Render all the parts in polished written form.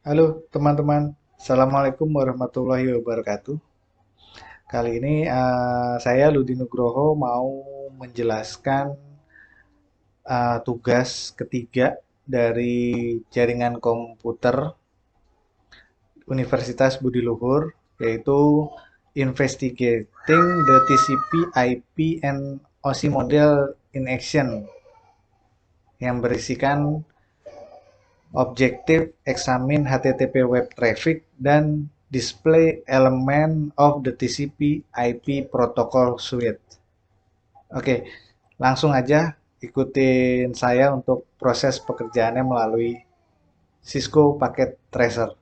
Halo teman-teman, Assalamualaikum warahmatullahi wabarakatuh. Kali ini saya Ludi Nugroho mau menjelaskan tugas ketiga dari jaringan komputer Universitas Budi Luhur, yaitu Investigating the TCP, IP, and OSI Model in Action, yang berisikan Objective Examine HTTP Web Traffic dan Display Element of the TCP IP Protocol Suite. Oke, langsung aja ikutin saya untuk proses pekerjaannya melalui Cisco Packet Tracer.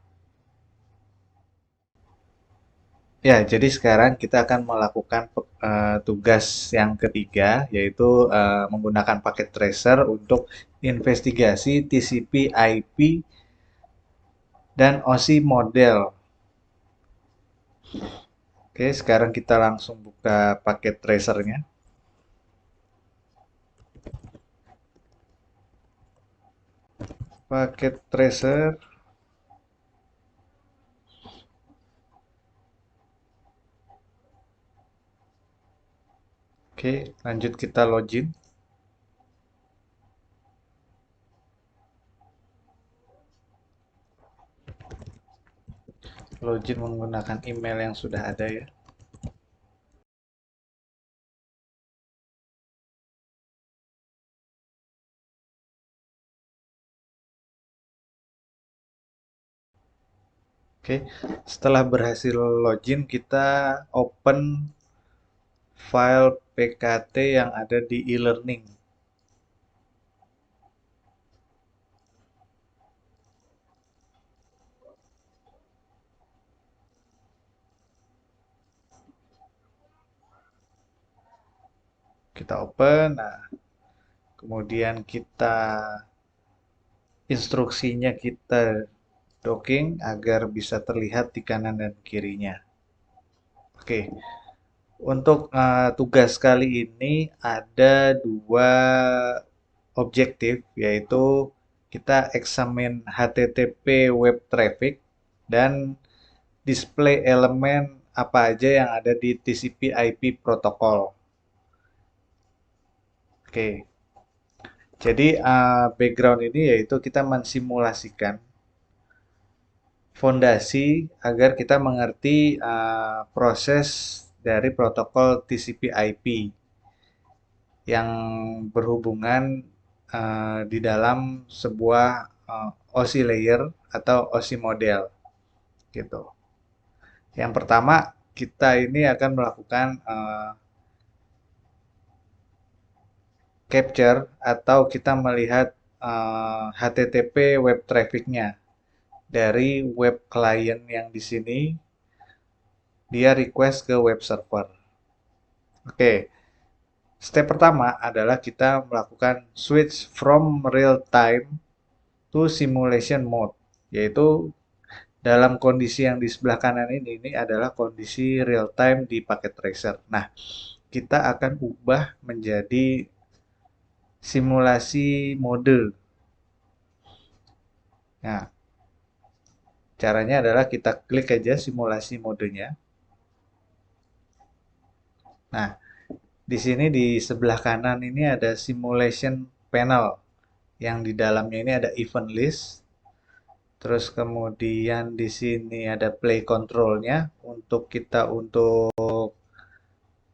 Ya, jadi sekarang kita akan melakukan tugas yang ketiga, yaitu menggunakan paket tracer untuk investigasi TCP IP dan OSI model. Oke, sekarang kita langsung buka paket tracernya. Paket tracer. Oke, lanjut kita login. Login menggunakan email yang sudah ada ya. Oke, setelah berhasil login, kita open file PKT yang ada di e-learning. Kita open, nah, kemudian kita instruksinya kita docking agar bisa terlihat di kanan dan kirinya. Oke, untuk tugas kali ini ada dua objektif, yaitu kita examine HTTP web traffic dan display elemen apa aja yang ada di TCP IP protokol. Oke, jadi background ini yaitu kita mensimulasikan fondasi agar kita mengerti proses dari protokol TCP IP yang berhubungan di dalam sebuah OSI layer atau OSI model gitu. Yang pertama, kita ini akan melakukan capture atau kita melihat HTTP web traffic-nya dari web client yang di sini dia request ke web server. Oke, step pertama adalah kita melakukan switch from real time to simulation mode, yaitu dalam kondisi yang di sebelah kanan ini adalah kondisi real time di packet tracer. Nah, kita akan ubah menjadi simulasi mode. Nah, caranya adalah kita klik aja simulasi modenya. Nah, di sini di sebelah kanan ini ada simulation panel yang di dalamnya ini ada event list. Terus kemudian di sini ada play controlnya untuk kita untuk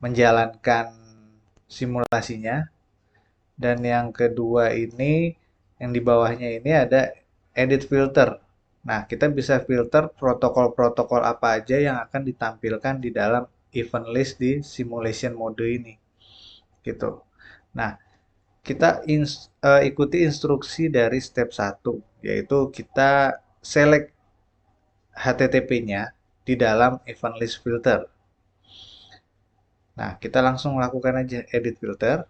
menjalankan simulasinya. Dan yang kedua ini yang di bawahnya ini ada edit filter. Nah, kita bisa filter protokol-protokol apa aja yang akan ditampilkan di dalam event list di simulation mode ini. Gitu. Nah, kita ikuti instruksi dari step 1, yaitu kita select HTTP-nya di dalam event list filter. Nah, kita langsung lakukan aja edit filter.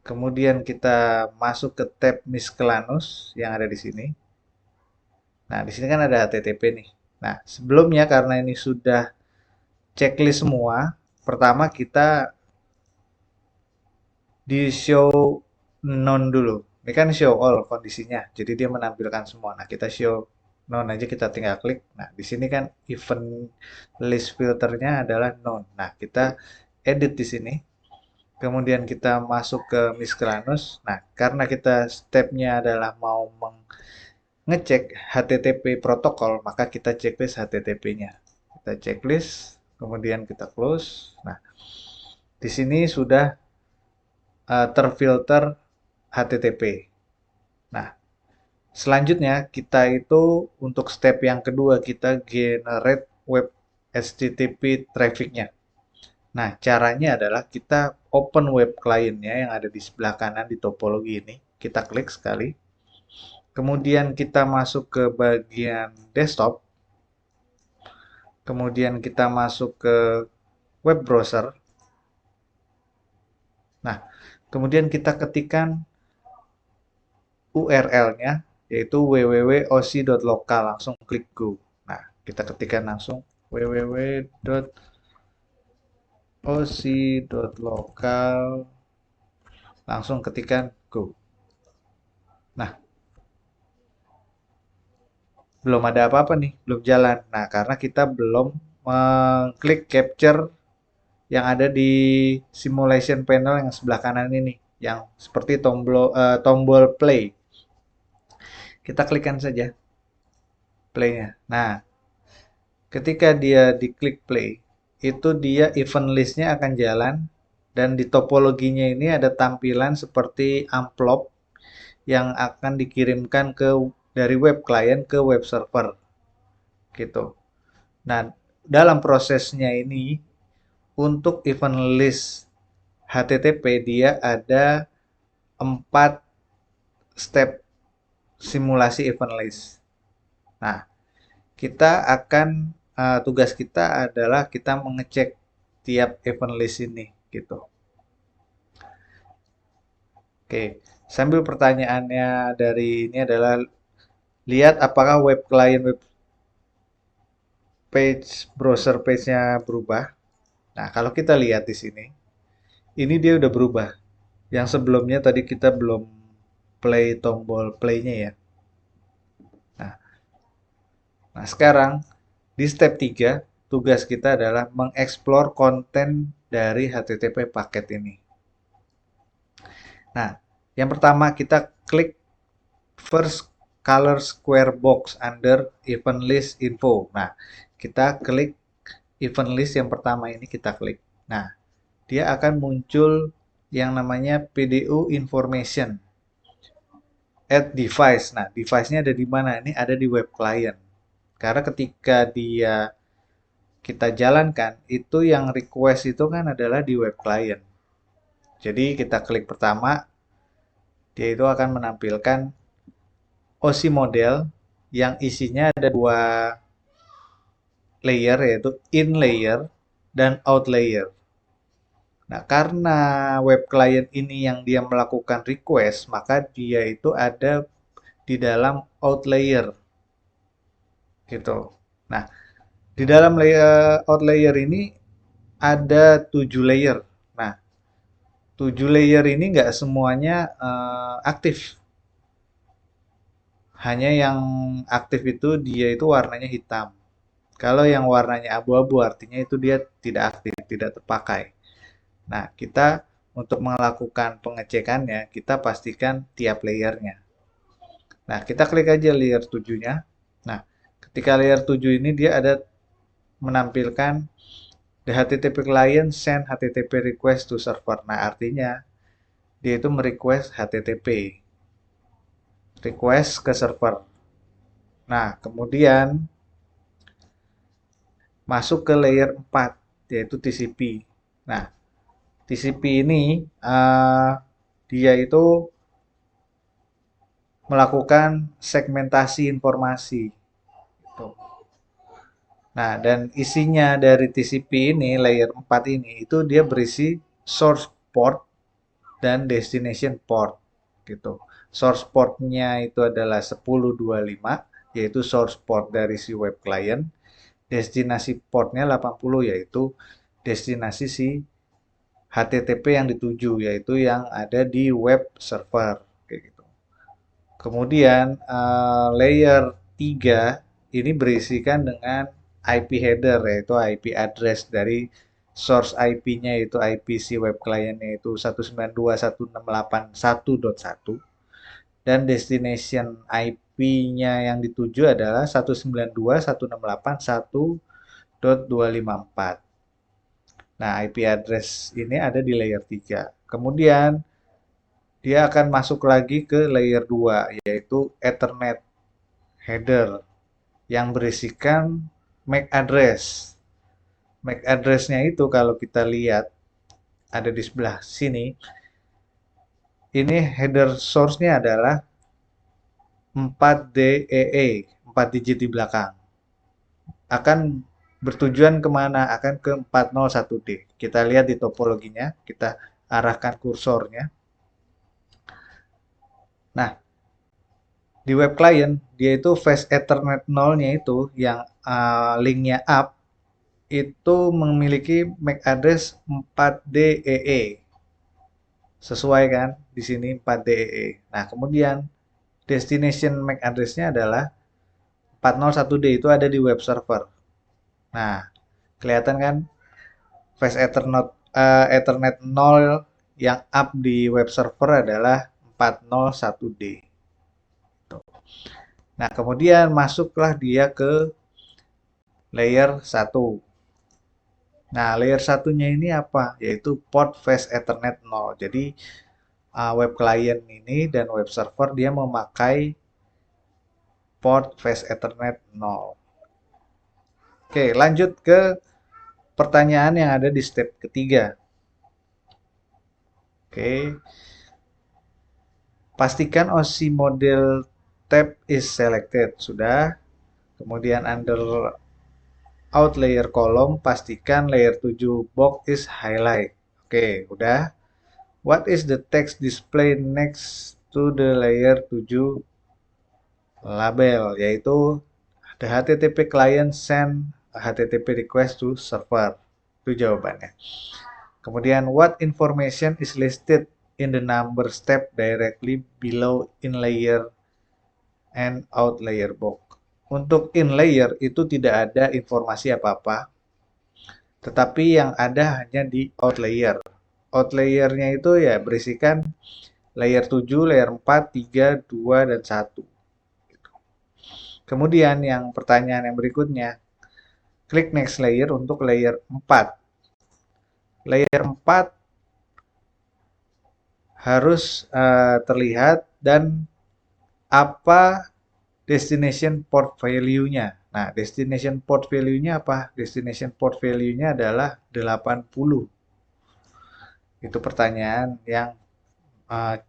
Kemudian kita masuk ke tab miscellaneous yang ada di sini. Nah, di sini kan ada HTTP nih. Nah, sebelumnya karena ini sudah checklist semua, pertama kita di show none dulu Ini kan show all kondisinya, jadi dia menampilkan semua. Nah, kita show none aja, kita tinggal klik. Nah, di sini kan event list filternya adalah none. Nah, kita edit di sini. Kemudian kita masuk ke miscellaneous. Nah, karena kita stepnya adalah mau ngecek HTTP protokol, maka kita checklist HTTP-nya. Kita checklist, kemudian kita close. Nah, di sini sudah terfilter HTTP. Nah, selanjutnya kita itu untuk step yang kedua kita generate web HTTP traffic-nya. Nah, caranya adalah kita open web client-nya yang ada di sebelah kanan di topologi ini. Kita klik sekali. Kemudian kita masuk ke bagian desktop. Kemudian kita masuk ke web browser. Nah, kemudian kita ketikkan URL-nya yaitu www.osi.local, langsung klik go. Nah, kita ketikkan langsung www.osi.local, langsung ketikkan go. Nah, belum ada apa-apa nih, belum jalan. Nah, karena kita belum mengklik capture yang ada di simulation panel yang sebelah kanan ini, yang seperti tombol play. Kita klikkan saja play-nya. Nah, ketika dia diklik play, itu dia event list-nya akan jalan, dan di topologinya ini ada tampilan seperti amplop yang akan dikirimkan dari web client ke web server gitu. Nah, dalam prosesnya ini untuk event list HTTP dia ada 4 step simulasi event list. Nah, kita akan tugas kita adalah kita mengecek tiap event list ini gitu. Oke, sambil pertanyaannya dari ini adalah lihat apakah web client web page browser page-nya berubah. Nah, kalau kita lihat di sini, ini dia udah berubah. Yang sebelumnya tadi kita belum play tombol play-nya ya. Nah, sekarang di step 3 tugas kita adalah mengeksplor konten dari HTTP paket ini. Nah, yang pertama kita klik first color square box under event list info. Nah, kita klik event list yang pertama ini, kita klik. Nah, dia akan muncul yang namanya PDU information at device. Nah, device-nya ada di mana? Ini ada di web client. Karena ketika kita jalankan, itu yang request itu kan adalah di web client. Jadi kita klik pertama, dia itu akan menampilkan OSI model yang isinya ada 2 layer, yaitu in layer dan out layer. Nah, karena web client ini yang dia melakukan request, maka dia itu ada di dalam out layer gitu. Nah, di dalam out layer ini ada 7 layer. Nah, 7 layer ini nggak semuanya aktif. Hanya yang aktif itu dia itu warnanya hitam. Kalau yang warnanya abu-abu artinya itu dia tidak aktif, tidak terpakai. Nah, kita untuk melakukan pengecekannya, kita pastikan tiap layernya. Nah, kita klik aja layer 7-nya. Nah, ketika layer 7 ini dia ada menampilkan the HTTP client send HTTP request to server. Nah, artinya dia itu merequest HTTP. Request ke server. Nah, kemudian masuk ke layer 4, yaitu TCP. Nah, TCP ini dia itu melakukan segmentasi informasi. Gitu. Nah, dan isinya dari TCP ini, layer 4 ini, itu dia berisi source port dan destination port. Gitu. Source portnya itu adalah 1025, yaitu source port dari si web client. Destinasi portnya 80, yaitu destinasi si HTTP yang dituju, yaitu yang ada di web server. Kayak gitu. Kemudian layer 3 ini berisikan dengan IP header, yaitu IP address dari source IP-nya, yaitu IP si web client-nya itu 192.168.1.1, dan destination IP-nya yang dituju adalah 192.168.1.254. Nah, IP address ini ada di layer 3. Kemudian dia akan masuk lagi ke layer 2, yaitu Ethernet header yang berisikan MAC address. MAC address-nya itu kalau kita lihat ada di sebelah sini. Ini header source-nya adalah 4DEE, 4 digit di belakang. Akan bertujuan kemana? Akan ke 401D. Kita lihat di topologinya, kita arahkan kursornya. Nah, di web client, dia itu fast Ethernet 0-nya itu, yang linknya up, itu memiliki MAC address 4DEE. Sesuai kan? Di sini 4DEE. Nah, kemudian destination MAC address-nya adalah 401D, itu ada di web server. Nah, kelihatan kan fast Ethernet 0 yang up di web server adalah 401D. Nah, kemudian masuklah dia ke layer 1. Nah, layer satunya ini apa? Yaitu port fast Ethernet 0. Jadi, web client ini dan web server dia memakai port fast Ethernet 0. Oke, lanjut ke pertanyaan yang ada di step ketiga. Oke, pastikan OSI model tab is selected. Sudah. Kemudian under out layer column, pastikan layer 7 box is highlight. Oke, udah. What is the text display next to the layer 7 label? Yaitu the HTTP client send a HTTP request to server. Itu jawabannya. Kemudian what information is listed in the number step directly below in layer and out layer box? Untuk in layer itu tidak ada informasi apa-apa, tetapi yang ada hanya di out layer. Out layer-nya itu ya berisikan layer 7, layer 4, 3, 2, dan 1. Kemudian yang pertanyaan yang berikutnya, klik next layer untuk layer 4. Layer 4 harus terlihat dan apa destination port value-nya. Nah, destination port value-nya apa? Destination port value-nya adalah 80. Itu pertanyaan yang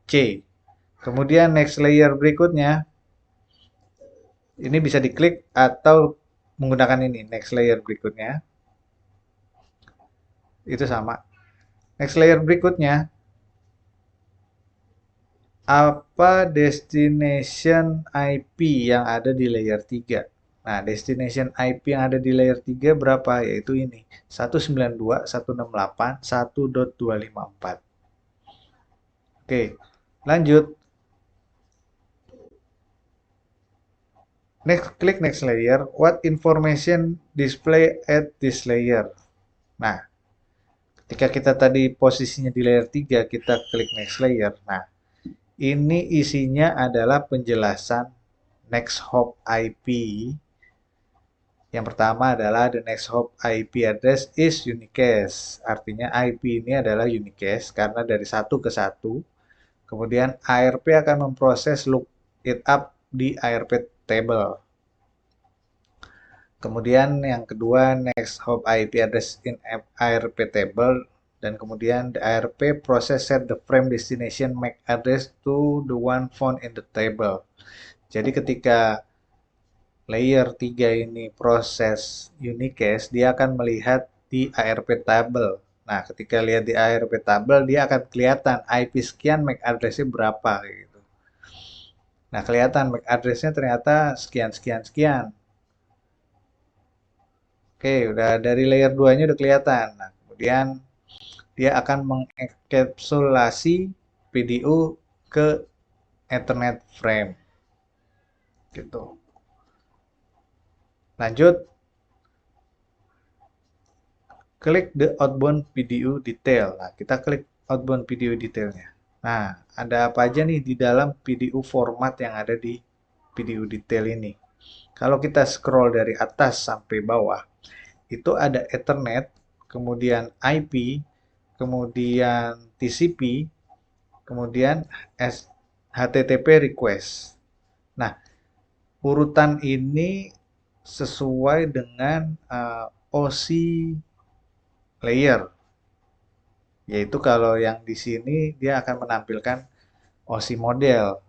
C. Kemudian next layer berikutnya, ini bisa diklik atau menggunakan ini, next layer berikutnya. Itu sama. Next layer berikutnya, apa destination IP yang ada di layer 3? Nah, destination IP yang ada di layer 3 berapa? Yaitu ini, 192.168.1.254. Oke, lanjut. Klik next layer. What information display at this layer? Nah, ketika kita tadi posisinya di layer 3, kita klik next layer. Nah, ini isinya adalah penjelasan next hop IP. Yang pertama adalah the next hop IP address is unicast. Artinya IP ini adalah unicast karena dari satu ke satu. Kemudian ARP akan memproses look it up di ARP table. Kemudian yang kedua next hop IP address in ARP table, dan kemudian the ARP process set the frame destination MAC address to the one found in the table. Jadi ketika layer 3 ini proses unicast, dia akan melihat di ARP table. Nah, ketika lihat di ARP table, dia akan kelihatan IP sekian MAC address-nya berapa gitu. Nah, kelihatan MAC address-nya ternyata sekian sekian sekian. Oke, udah dari layer 2-nya udah kelihatan. Nah, kemudian dia akan mengenkapsulasi PDU ke Ethernet frame. Gitu. Lanjut, klik the outbound PDU detail. Nah, kita klik outbound PDU detailnya. Nah, ada apa aja nih di dalam PDU format yang ada di PDU detail ini? Kalau kita scroll dari atas sampai bawah, itu ada Ethernet, kemudian IP, kemudian TCP, kemudian HTTP request. Nah, urutan ini sesuai dengan OSI layer. Yaitu kalau yang di sini dia akan menampilkan OSI model.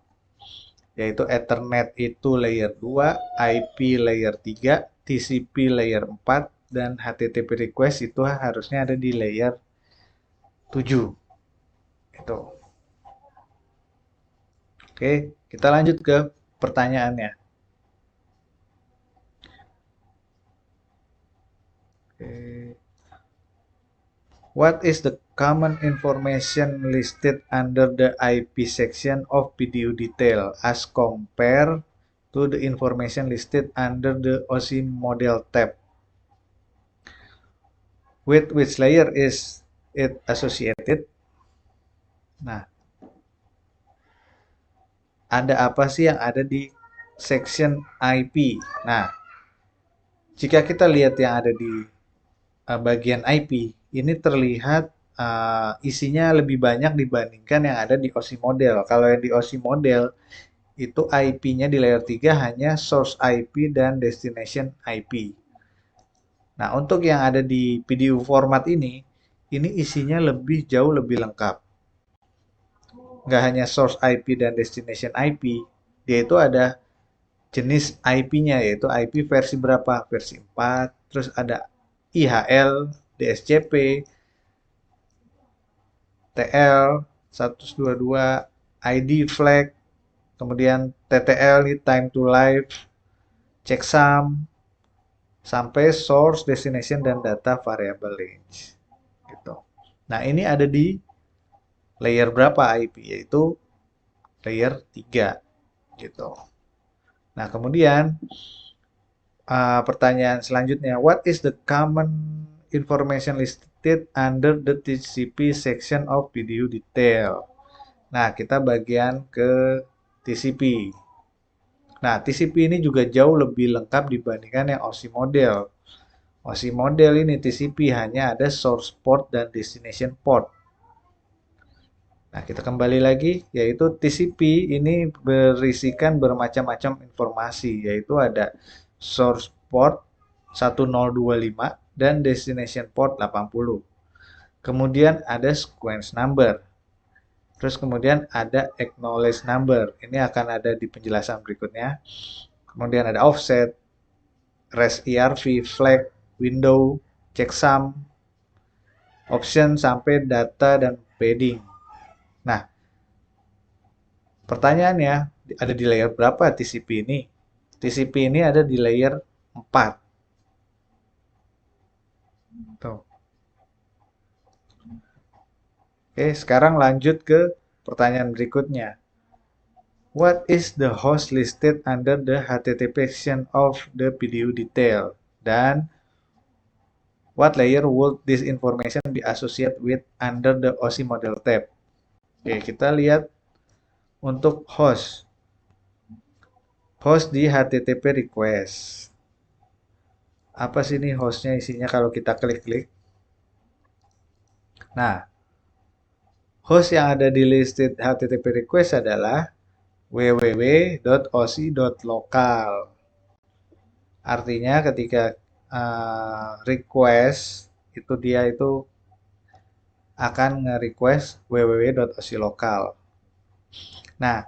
Yaitu Ethernet itu layer 2, IP layer 3, TCP layer 4, dan HTTP request itu harusnya ada di layer 7. Itu. Oke, kita lanjut ke pertanyaannya. Oke. What is the common information listed under the IP section of PDU detail as compared to the information listed under the OSI model tab? With which layer is it associated? Nah, ada apa sih yang ada di section IP? Nah, jika kita lihat yang ada di bagian IP, ini terlihat isinya lebih banyak dibandingkan yang ada di OSI model. Kalau yang di OSI model, itu IP-nya di layer 3 hanya source IP dan destination IP. Nah, untuk yang ada di PDU format ini isinya jauh lebih lengkap. Nggak hanya source IP dan destination IP, dia itu ada jenis IP-nya, yaitu IP versi berapa? Versi 4, terus ada IHL, DSCP, TL 122, ID flag, kemudian TTL time to live, checksum, sampai source, destination, dan data variable range. Gitu. Nah, ini ada di layer berapa IP? Yaitu layer 3. Gitu. Nah, kemudian pertanyaan selanjutnya, what is the common information listed under the TCP section of PDU detail? Nah, kita bagian ke TCP. Nah, TCP ini juga jauh lebih lengkap dibandingkan yang OSI model. OSI model ini TCP hanya ada source port dan destination port. Nah, kita kembali lagi, yaitu TCP ini berisikan bermacam-macam informasi, yaitu ada source port 1025 dan destination port 80. Kemudian ada sequence number. Terus kemudian ada acknowledge number. Ini akan ada di penjelasan berikutnya. Kemudian ada offset, rest ERV, flag, window, checksum, option sampai data dan padding. Nah, pertanyaannya ada di layer berapa TCP ini? TCP ini ada di layer 4. Tuh. Oke, sekarang lanjut ke pertanyaan berikutnya. What is the host listed under the HTTP section of the PDU detail? Dan what layer would this information be associated with under the OSI model tab? Oke, kita lihat untuk host. Host di HTTP request. Apa sih ini hostnya isinya kalau kita klik-klik? Nah, host yang ada di listed HTTP request adalah www.osi.local. Artinya ketika request itu dia itu akan nge-request www.osi.local. Nah,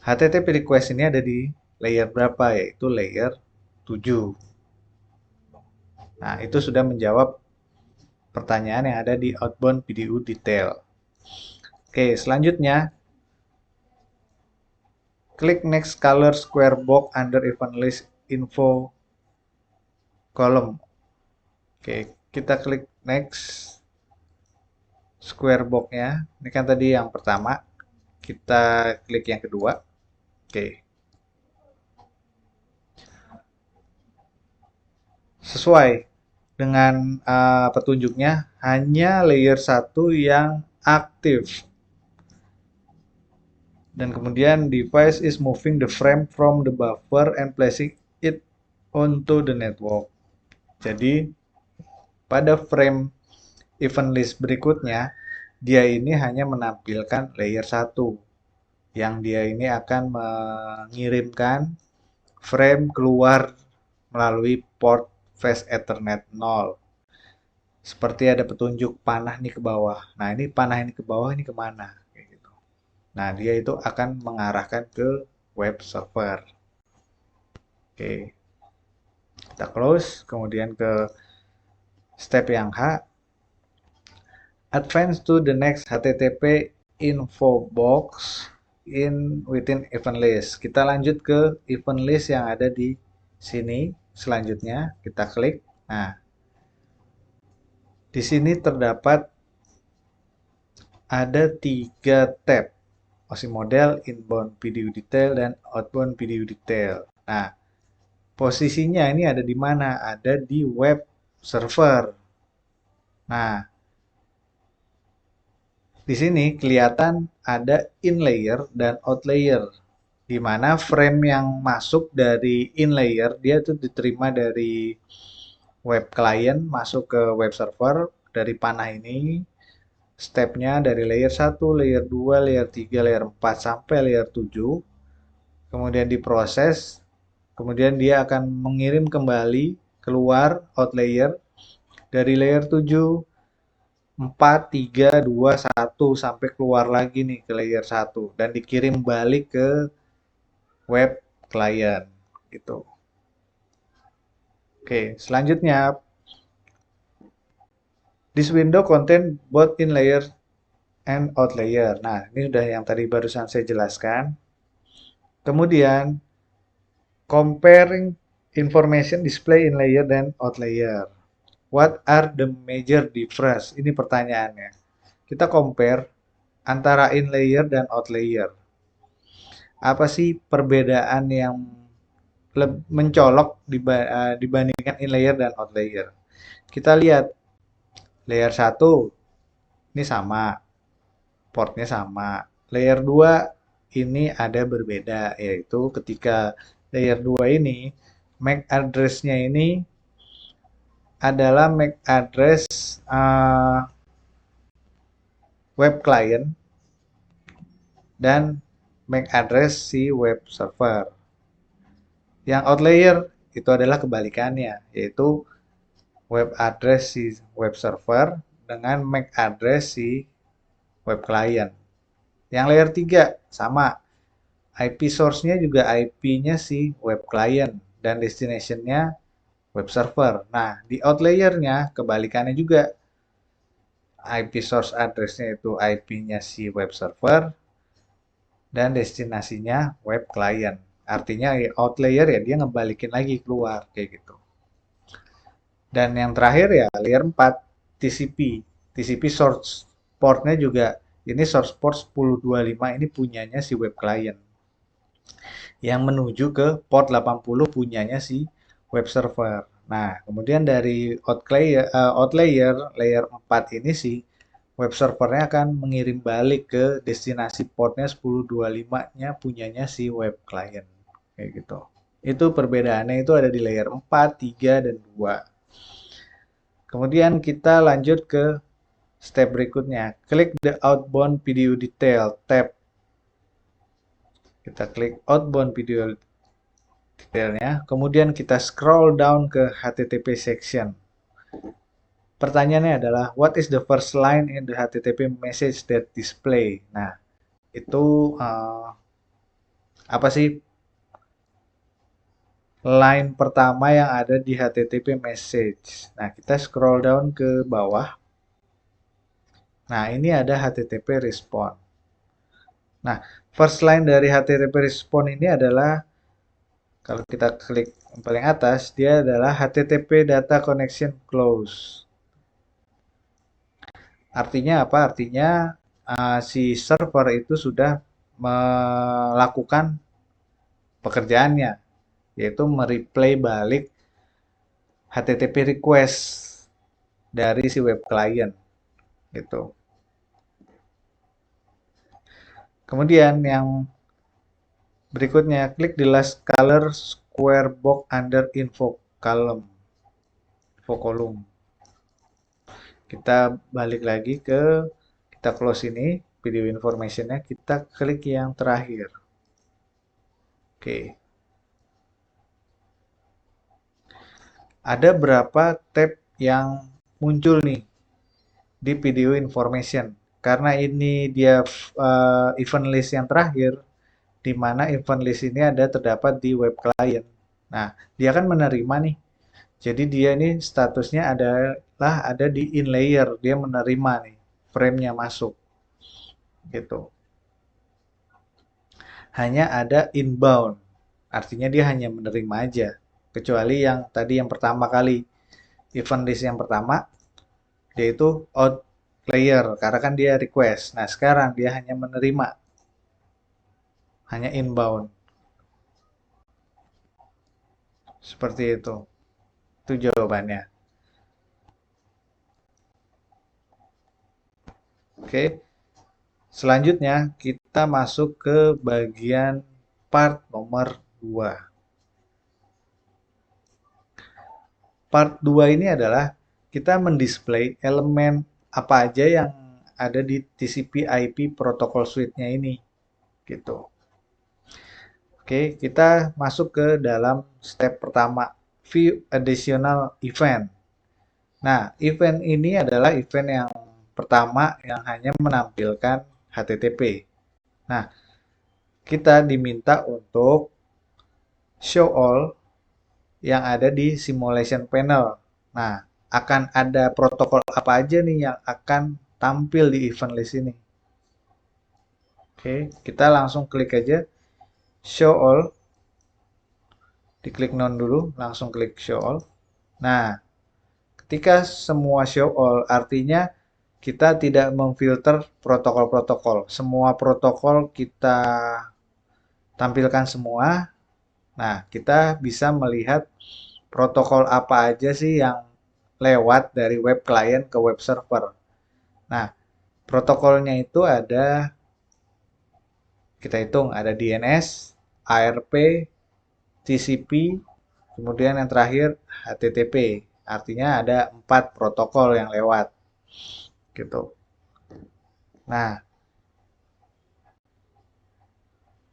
HTTP request ini ada di layer berapa? Yaitu layer 7. Nah, itu sudah menjawab pertanyaan yang ada di outbound PDU detail. Oke, selanjutnya klik next color square box under event list info column. Oke, kita klik next square box-nya. Ini kan tadi yang pertama. Kita klik yang kedua. Oke. Sesuai dengan petunjuknya, hanya layer 1 yang aktif. Dan kemudian device is moving the frame from the buffer and placing it onto the network. Jadi pada frame event list berikutnya, dia ini hanya menampilkan layer 1 yang dia ini akan mengirimkan frame keluar melalui port fast Ethernet 0. Seperti ada petunjuk panah nih ke bawah. Nah, ini panah ini ke bawah, ini kemana? Kayak gitu. Nah, dia itu akan mengarahkan ke web server. Oke, kita close, kemudian ke step yang H, advance to the next HTTP info box within event list. Kita lanjut ke event list yang ada di sini. Selanjutnya kita klik. Nah, di sini terdapat ada 3 tab. OSI model, inbound video detail, dan outbound video detail. Nah, posisinya ini ada di mana? Ada di web server. Nah, di sini kelihatan ada in layer dan out layer, di mana frame yang masuk dari in layer dia itu diterima dari web client masuk ke web server dari panah ini. Stepnya dari layer 1, layer 2, layer 3, layer 4 sampai layer 7. Kemudian diproses, kemudian dia akan mengirim kembali keluar out layer dari layer 7, 4, 3, 2, 1 sampai keluar lagi nih ke layer 1 dan dikirim balik ke web client gitu. Oke, selanjutnya this window contain both in layer and out layer. Nah, ini sudah yang tadi barusan saya jelaskan. Kemudian comparing information display in layer dan out layer. What are the major difference? Ini pertanyaannya. Kita compare antara in layer dan out layer. Apa sih perbedaan yang mencolok dibandingkan in layer dan out layer? Kita lihat layer 1 ini sama, portnya sama. Layer 2 ini ada berbeda, yaitu ketika layer 2 ini MAC address-nya ini adalah MAC address web client dan MAC address si web server. Yang out layer itu adalah kebalikannya, yaitu web address si web server dengan MAC address si web client. Yang layer 3 sama, IP source-nya juga IP-nya si web client dan destination-nya web server. Nah, di out layer-nya kebalikannya juga. IP source address-nya itu IP-nya si web server dan destinasinya web client. Artinya out layer ya dia ngebalikin lagi keluar kayak gitu. Dan yang terakhir ya layer 4 TCP. TCP source port-nya juga ini source port 1025 ini punyanya si web client. Yang menuju ke port 80 punyanya si web server. Nah, kemudian dari out layer, layer 4 ini sih web servernya akan mengirim balik ke destinasi portnya 1025-nya punyanya si web client. Kayak gitu. Itu perbedaannya itu ada di layer 4, 3, dan 2. Kemudian kita lanjut ke step berikutnya. Klik the outbound video detail tab. Kita klik outbound video detailnya. Kemudian kita scroll down ke HTTP section. Pertanyaannya adalah, what is the first line in the HTTP message that display? Nah, itu apa sih line pertama yang ada di HTTP message? Nah, kita scroll down ke bawah. Nah, ini ada HTTP response. Nah, first line dari HTTP response ini adalah, kalau kita klik yang paling atas, dia adalah HTTP data connection close. Artinya apa? Artinya si server itu sudah melakukan pekerjaannya, yaitu mereplay balik HTTP request dari si web client gitu. Kemudian yang berikutnya, klik the last color square box under info column. Kita balik lagi kita close ini, video informationnya, kita klik yang terakhir. Oke. Ada berapa tab yang muncul nih di video information? Karena ini dia event list yang terakhir, di mana event list ini terdapat di web client. Nah, dia kan menerima nih. Jadi dia ini statusnya adalah ada di in layer, dia menerima nih, frame-nya masuk. Gitu. Hanya ada inbound, artinya dia hanya menerima aja. Kecuali yang tadi yang pertama kali, event list yang pertama, dia itu out layer, karena kan dia request. Nah, sekarang dia hanya menerima, hanya inbound. Seperti itu. Itu jawabannya. Oke. Selanjutnya kita masuk ke bagian part nomor 2. Part 2 ini adalah kita mendisplay elemen apa aja yang ada di TCP/IP protocol suite-nya ini. Gitu. Oke, kita masuk ke dalam step pertama, view additional event. Nah, event ini adalah event yang pertama yang hanya menampilkan HTTP. Nah, kita diminta untuk show all yang ada di simulation panel. Nah, akan ada protokol apa aja nih yang akan tampil di event list ini. Oke, kita langsung klik aja show all. Diklik none dulu, langsung klik show all. Nah, ketika semua show all, artinya kita tidak memfilter protokol-protokol. Semua protokol kita tampilkan semua. Nah, kita bisa melihat protokol apa aja sih yang lewat dari web client ke web server. Nah, protokolnya itu kita hitung, ada DNS, ARP, TCP, kemudian yang terakhir HTTP. Artinya ada 4 protokol yang lewat. Gitu. Nah,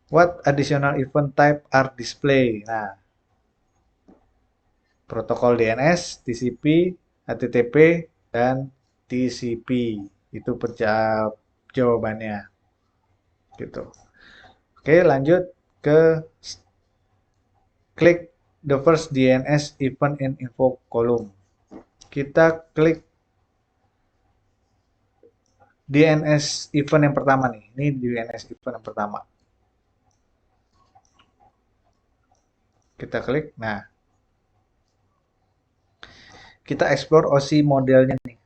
what additional event type are displayed? Nah, protokol DNS, TCP, HTTP, dan TCP. Itu jawabannya. Gitu. Oke, lanjut ke klik the first DNS event in info column. Kita klik DNS event yang pertama nih. Ini DNS event yang pertama. Kita klik. Nah, kita explore OSI modelnya nih.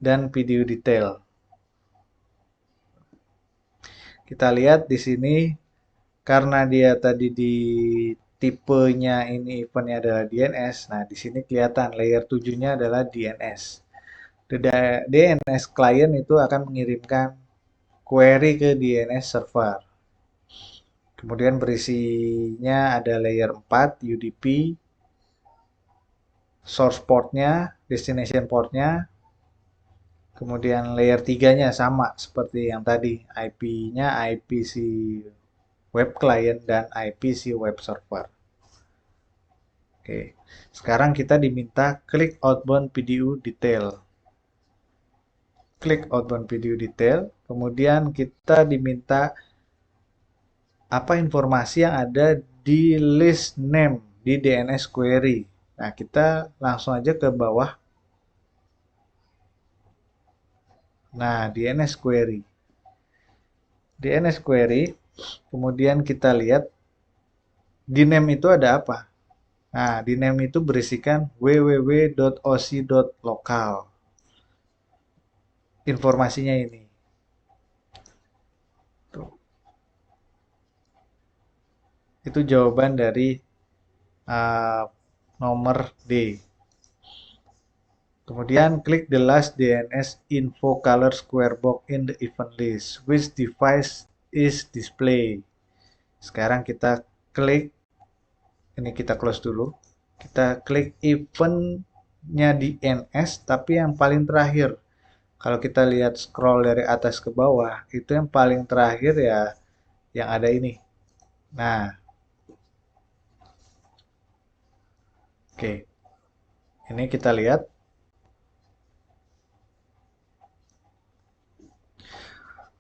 Dan video detail. Kita lihat di sini karena dia tadi di tipenya ini eventnya adalah DNS. Nah, di sini kelihatan layer 7-nya adalah DNS. DNS client itu akan mengirimkan query ke DNS server. Kemudian berisinya ada layer 4 UDP, source portnya, destination portnya, kemudian layer 3-nya sama seperti yang tadi, IP-nya IP si web client dan IP si web server. Oke, sekarang kita diminta klik outbound PDU detail. Klik outbound PDU detail, kemudian kita diminta apa informasi yang ada di list name di DNS query. Nah, kita langsung aja ke bawah. Nah, DNS query. DNS query, kemudian kita lihat di name itu ada apa. Nah, di name itu berisikan www.osi.local. Informasinya ini. Itu jawaban dari uh, nomor D. Kemudian klik the last DNS info color square box in the event list. Which device is display? Sekarang kita klik, ini kita close dulu. Kita klik eventnya di NS, tapi yang paling terakhir. Kalau kita lihat scroll dari atas ke bawah, itu yang paling terakhir ya yang ada ini. Nah, oke. Ini kita lihat.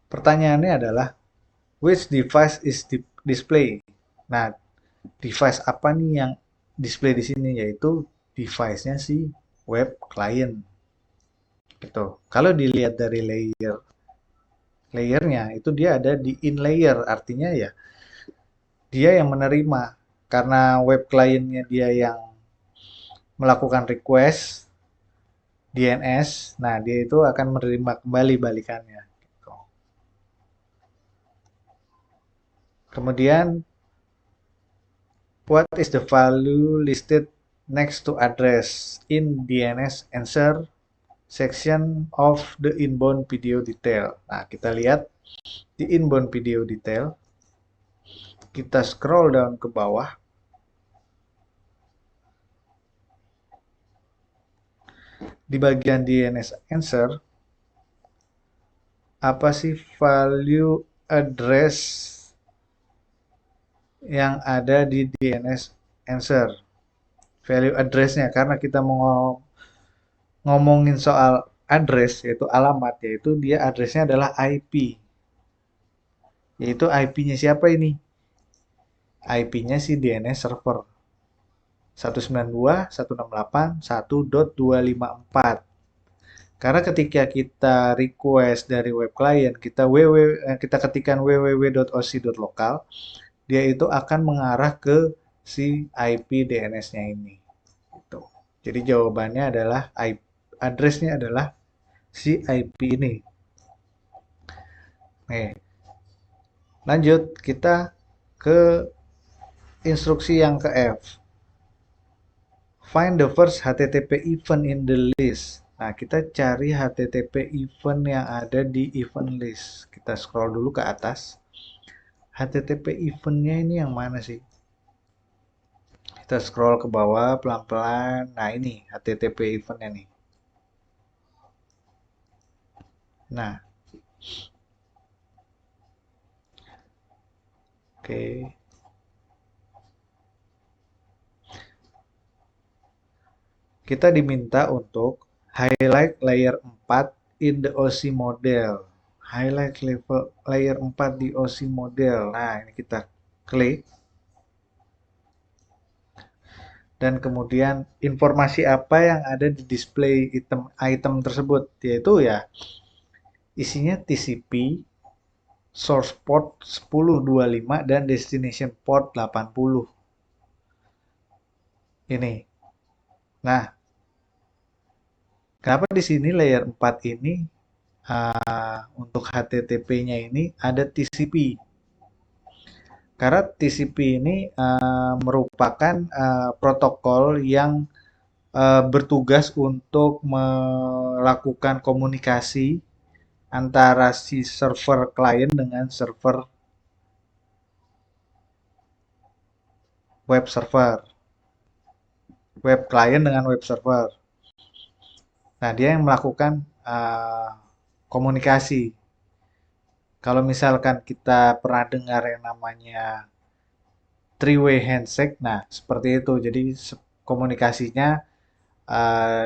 Pertanyaannya adalah, which device is display? Nah, device apa nih yang display di sini? Yaitu device-nya si web client. Gitu. Kalau dilihat dari layernya, itu dia ada di in layer. Artinya ya, dia yang menerima. Karena web client-nya dia yang melakukan request DNS, nah dia itu akan menerima kembali balikannya. Gitu. Kemudian, what is the value listed next to address in DNS answer section of the inbound video detail? Nah, kita lihat di inbound video detail, kita scroll down ke bawah. Di bagian DNS answer, apa sih value address yang ada di DNS answer? Value address-nya, karena kita mau ngomongin soal address, yaitu alamat, yaitu dia address-nya adalah IP. Yaitu IP-nya siapa ini? IP-nya si DNS server 192.168.1.254. Karena ketika kita request dari web client, kita ketikkan www.oc.local, dia itu akan mengarah ke si IP DNS-nya ini. Gitu. Jadi jawabannya adalah address-nya adalah si IP ini. Nih, lanjut kita ke instruksi yang ke F. Find the first HTTP event in the list. Nah, kita cari HTTP event yang ada di event list. Kita scroll dulu ke atas. HTTP eventnya ini yang mana sih? Kita scroll ke bawah pelan-pelan. Nah, ini HTTP eventnya nih. Nah, oke. Kita diminta untuk highlight layer 4 in the OC model. Highlight level layer 4 di OC model. Nah, ini kita klik. Dan kemudian informasi apa yang ada di display item tersebut, yaitu ya isinya TCP, source port 1025 dan destination port 80. Ini. Nah, kenapa di sini layer 4 ini untuk HTTP-nya ini ada TCP? Karena TCP ini merupakan protokol yang bertugas untuk melakukan komunikasi antara si server klien dengan server web server. Web client dengan web server. Nah, dia yang melakukan komunikasi. Kalau misalkan kita pernah dengar yang namanya three-way handshake, nah seperti itu. Jadi komunikasinya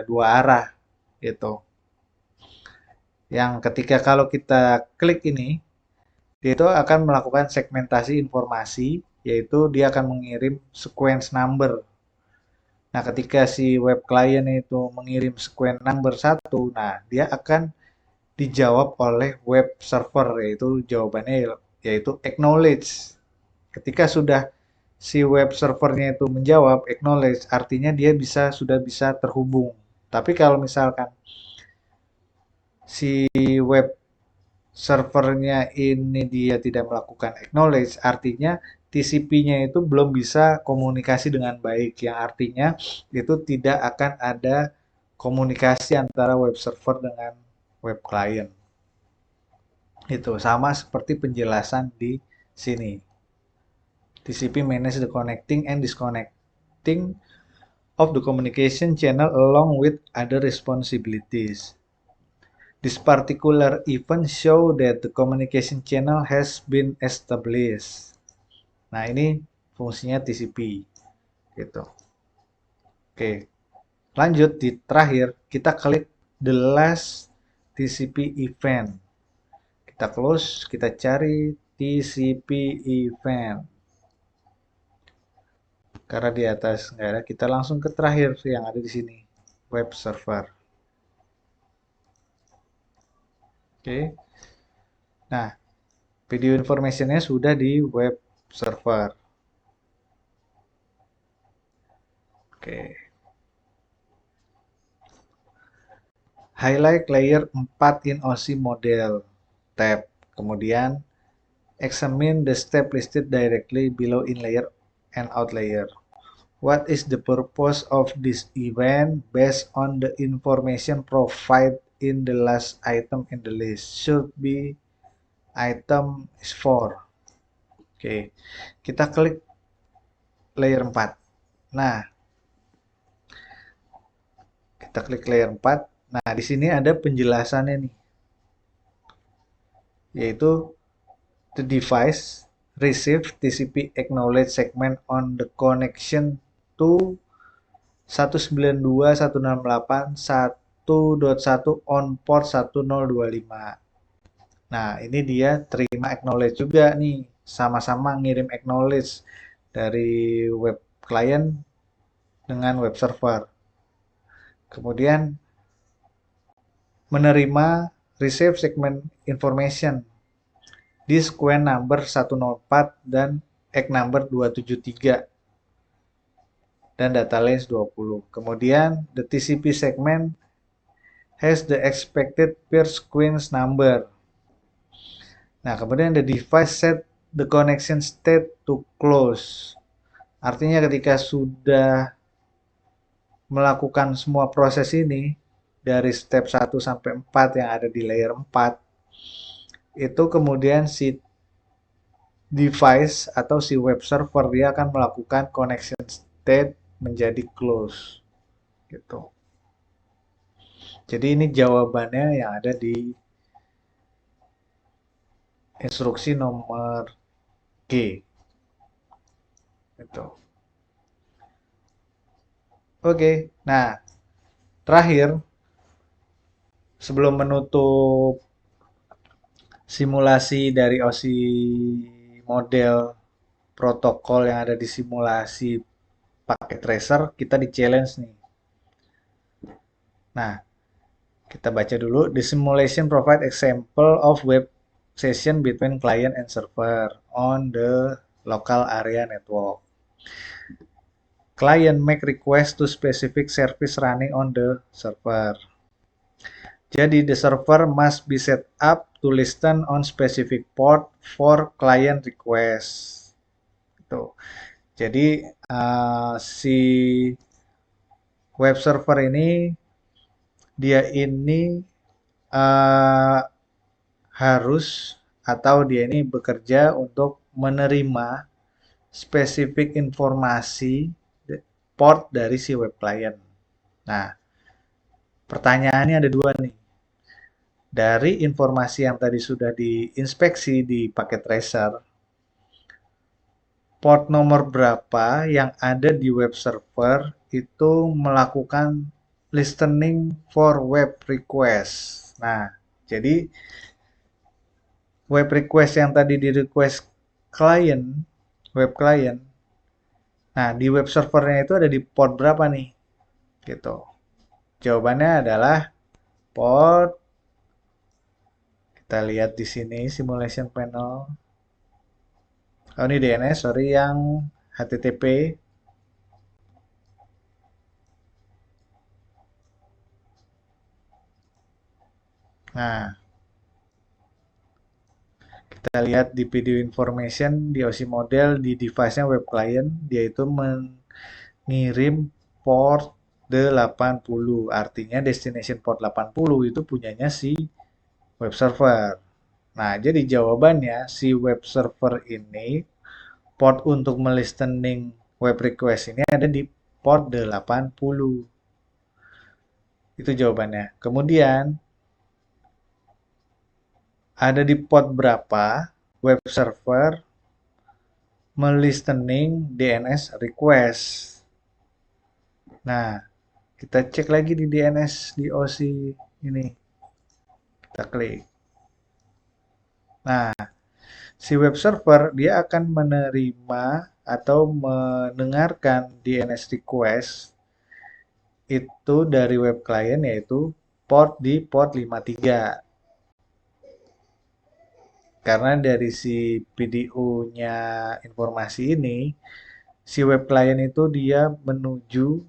dua arah gitu. Yang ketika kalau kita klik ini, dia itu akan melakukan segmentasi informasi, yaitu dia akan mengirim sequence number. Nah, ketika si web client itu mengirim sequence number 1, nah dia akan dijawab oleh web server, yaitu jawabannya yaitu acknowledge. Ketika sudah si web servernya itu menjawab acknowledge, artinya dia sudah bisa terhubung. Tapi kalau misalkan si web servernya ini dia tidak melakukan acknowledge, artinya TCP-nya itu belum bisa komunikasi dengan baik, yang artinya itu tidak akan ada komunikasi antara web server dengan web client. Itu sama seperti penjelasan di sini. TCP manage the connecting and disconnecting of the communication channel along with other responsibilities. This particular event show that the communication channel has been established. Nah, ini fungsinya TCP gitu. Oke. Lanjut di terakhir kita klik the last TCP event. Kita close, kita cari TCP event. Karena di atas nggak ada, kita langsung ke terakhir yang ada di sini, web server. Oke. Nah, video informationnya sudah di web server. Oke. Highlight layer 4 in OSI model tab. Kemudian examine the step listed directly below in layer and out layer. What is the purpose of this event based on the information provided in the last item in the list? Should be item is 4. Oke, kita klik layer 4. Nah, kita klik layer 4. Nah, di sini ada penjelasannya nih. Yaitu the device receive TCP acknowledge segment on the connection to 192.168.1.1 on port 1025. Nah, ini dia terima acknowledge juga nih. Sama-sama ngirim acknowledge dari web client dengan web server. Kemudian menerima receive segment information di sequence number 104 dan egg number 273 dan data length 20. Kemudian the TCP segment has the expected per sequence number. Nah, kemudian the device set the connection state to close. Artinya ketika sudah melakukan semua proses ini dari step 1 sampai 4 yang ada di layer 4, itu kemudian si device atau si web server dia akan melakukan connection state menjadi close gitu. Jadi ini jawabannya yang ada di instruksi nomor G. Gitu. Oke, nah terakhir sebelum menutup simulasi dari OSI model protokol yang ada di simulasi pakai tracer, kita di challenge nih. Nah, kita baca dulu. The simulation provide example of web session between client and server on the local area network. Client make request to specific service running on the server. Jadi the server must be set up to listen on specific port for client request. Tuh. Jadi si web server ini dia ini harus atau dia ini bekerja untuk menerima spesifik informasi port dari si web client. Nah, pertanyaannya ada dua nih. Dari informasi yang tadi sudah diinspeksi di paket tracer, port nomor berapa yang ada di web server itu melakukan listening for web request. Nah, jadi web request yang tadi di request client, web client, nah di web servernya itu ada di port berapa nih? Gitu. Jawabannya adalah port. Kita lihat di sini simulation panel. Oh ini DNS, sorry yang HTTP. Nah, Kita lihat di video information di OSI model di device-nya web client, dia itu mengirim port 80. Artinya destination port 80 itu punyanya si web server. Nah, jadi jawabannya si web server ini port untuk melistening web request ini ada di port 80. Itu jawabannya. Kemudian ada di port berapa web server melistening DNS request. Nah, kita cek lagi di DNS di OSI ini. Kita klik. Nah, si web server dia akan menerima atau mendengarkan DNS request itu dari web client yaitu port di port 53. Karena dari si PDU-nya informasi ini, si web client itu dia menuju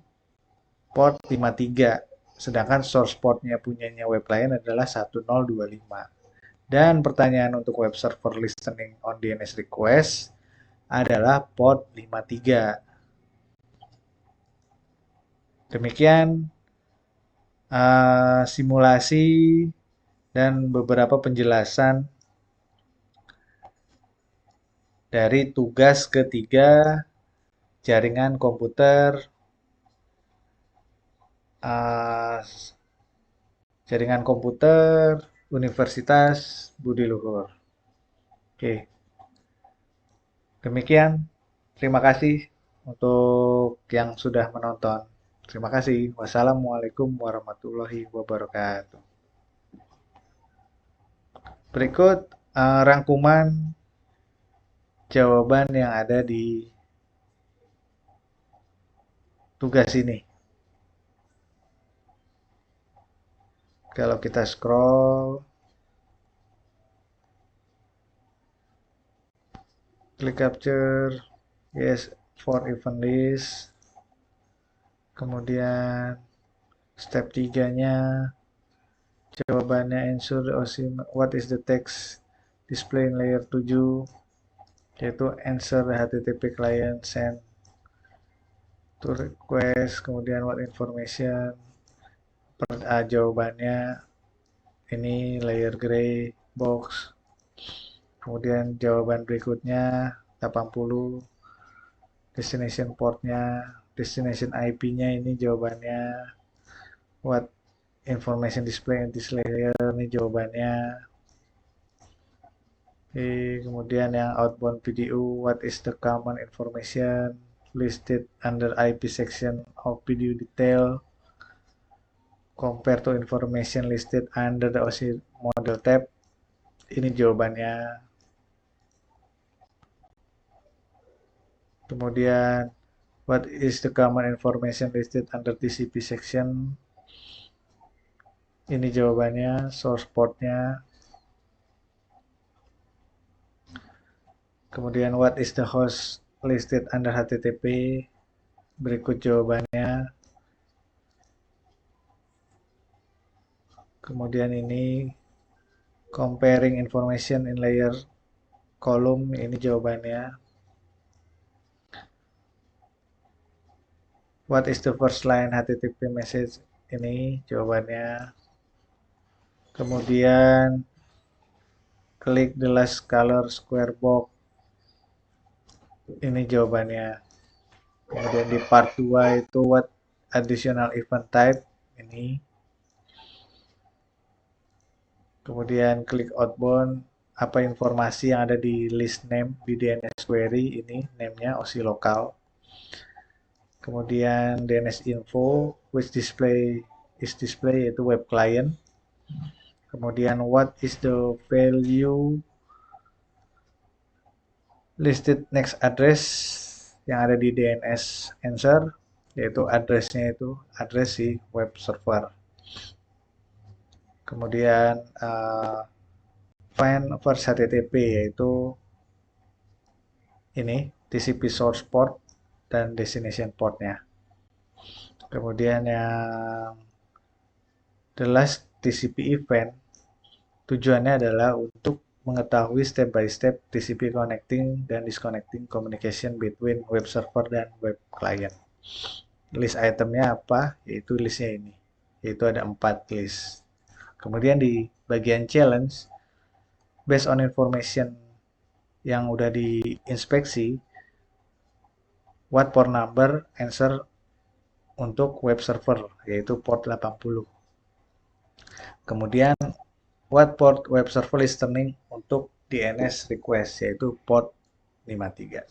port 53. Sedangkan source portnya punyanya web client adalah 1025. Dan pertanyaan untuk web server listening on DNS request adalah port 53. Demikian simulasi dan beberapa penjelasan dari tugas ketiga jaringan komputer uh, jaringan komputer Universitas Budi Luhur. Oke, demikian. Terima kasih untuk yang sudah menonton. Terima kasih. Wassalamualaikum warahmatullahi wabarakatuh. Berikut rangkuman jawaban yang ada di tugas ini. Kalau kita scroll, klik capture, yes for event list. Kemudian step 3-nya jawabannya ensure what is the text display in layer 7, yaitu answer HTTP client send to request. Kemudian what information, jawabannya ini layer gray box. Kemudian jawaban berikutnya 80, destination portnya, destination IP-nya ini jawabannya, what information display in this layer ini jawabannya. Oke, kemudian yang outbound PDU, what is the common information listed under IP section of PDU detail compare to information listed under the OSI model tab. Ini jawabannya. Kemudian what is the common information listed under TCP section? Ini jawabannya, source portnya. Kemudian what is the host listed under HTTP? Berikut jawabannya. Kemudian ini comparing information in layer column, ini jawabannya. What is the first line HTTP message? Ini jawabannya. Kemudian klik the last color square box. Ini jawabannya. Kemudian di part 2 itu what additional event type? Ini. Kemudian klik outbound. Apa informasi yang ada di list name di DNS query? Ini name-nya OSI lokal. Kemudian DNS info, which display is display, yaitu web client. Kemudian what is the value listed next address yang ada di DNS answer, yaitu addressnya itu address si web server. Kemudian find first HTTP, yaitu ini TCP source port dan destination portnya. Kemudian yang the last TCP event tujuannya adalah untuk mengetahui step by step TCP connecting dan disconnecting communication between web server dan web client. List itemnya apa? Yaitu listnya ini. Yaitu ada 4 list. Kemudian di bagian challenge, based on information yang udah diinspeksi, what port number answer untuk web server, yaitu port 80. Kemudian what port web server listening untuk DNS request, yaitu port 53.